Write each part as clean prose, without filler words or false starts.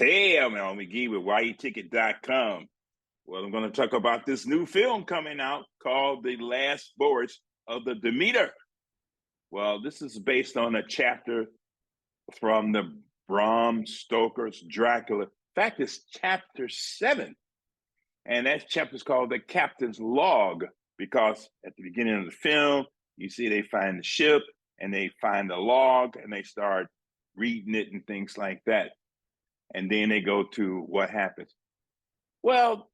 Hey, I'm Al McGee with YETicket.com. Well, I'm going to talk about this new film coming out called The Last Voyage of the Demeter. Well, this is based on a chapter from the Bram Stoker's Dracula. In fact, it's chapter 7. And that chapter is called The Captain's Log, because at the beginning of the film, you see they find the ship and they find the log and they start reading it and things like that. And then they go to what happens. Well,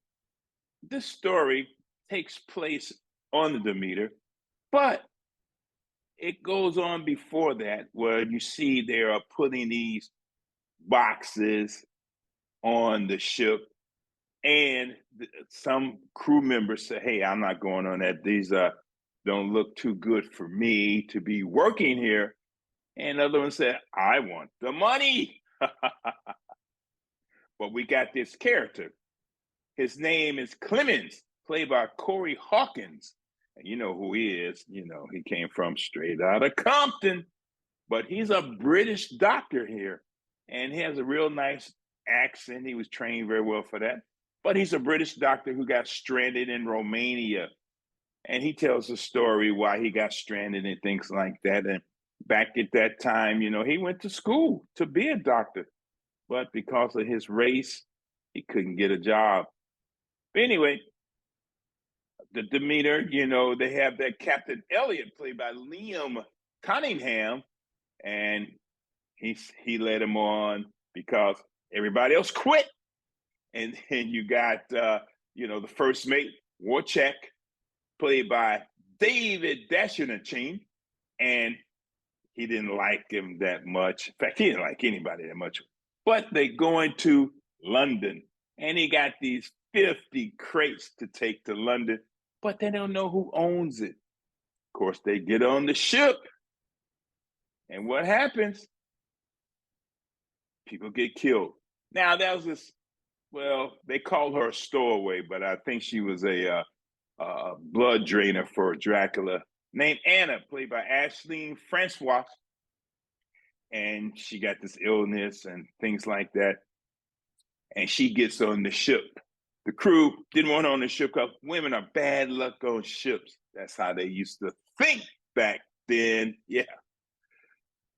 this story takes place on the Demeter, but it goes on before that, where you see they are putting these boxes on the ship, and some crew members say, "Hey, I'm not going on that. These don't look too good for me to be working here." And other ones said, "I want the money." But we got this character. His name is Clemens, played by Corey Hawkins. And you know who he is. You know, he came from straight out of Compton, but he's a British doctor here. And he has a real nice accent. He was trained very well for that. But he's a British doctor who got stranded in Romania. And he tells the story why he got stranded and things like that. And back at that time, you know, he went to school to be a doctor. But because of his race, he couldn't get a job. But anyway, the Demeter, you know, they have that Captain Elliot played by Liam Cunningham, and he led him on because everybody else quit. And then you got you know, the first mate, Warchek, played by David Dashian, and he didn't like him that much. In fact, he didn't like anybody that much. But they going to London, and he got these 50 crates to take to London, but they don't know who owns it. Of course, they get on the ship, and what happens? People get killed. Now, that was this, well, they called her a stowaway, but I think she was a blood drainer for Dracula, named Anna, played by Ashleen Francois. And she got this illness and things like that. And she gets on the ship. The crew didn't want her on the ship because women are bad luck on ships. That's how they used to think back then. Yeah.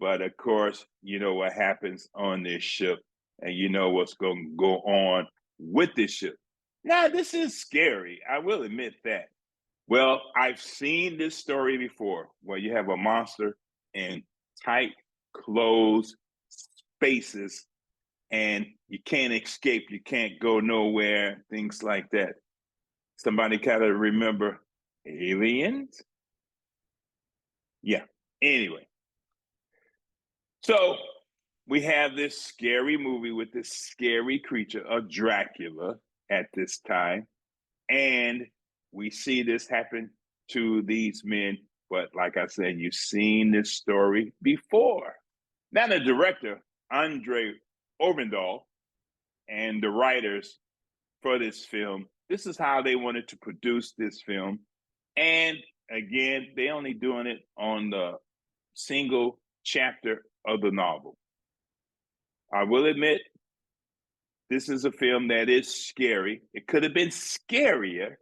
But of course, you know what happens on this ship, and you know what's going to go on with this ship. Now, this is scary. I will admit that. Well, I've seen this story before where you have a monster in tight, closed spaces and you can't escape, you can't go nowhere, things like that. Somebody kind of remember Aliens? Yeah. Anyway, so we have this scary movie with this scary creature of Dracula at this time. And we see this happen to these men. But like I said, you've seen this story before. Now, the director, Andre Orvendal, and the writers for this film, this is how they wanted to produce this film. And again, they only doing it on the single chapter of the novel. I will admit, this is a film that is scary. It could have been scarier.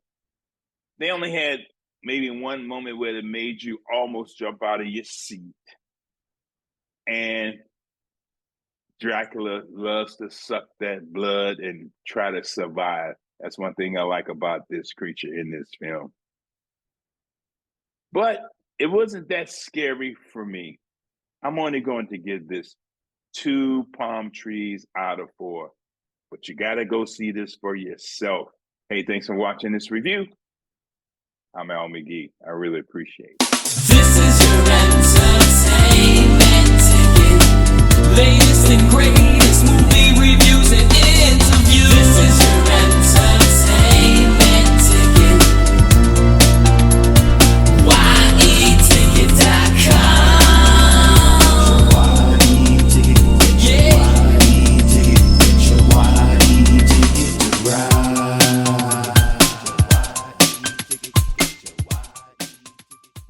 They only had maybe one moment where it made you almost jump out of your seat. And Dracula loves to suck that blood and try to survive. That's one thing I like about this creature in this film. But it wasn't that scary for me. I'm only going to give this 2 palm trees out of 4. But you got to go see this for yourself. Hey, thanks for watching this review. I'm Al McGee. I really appreciate it.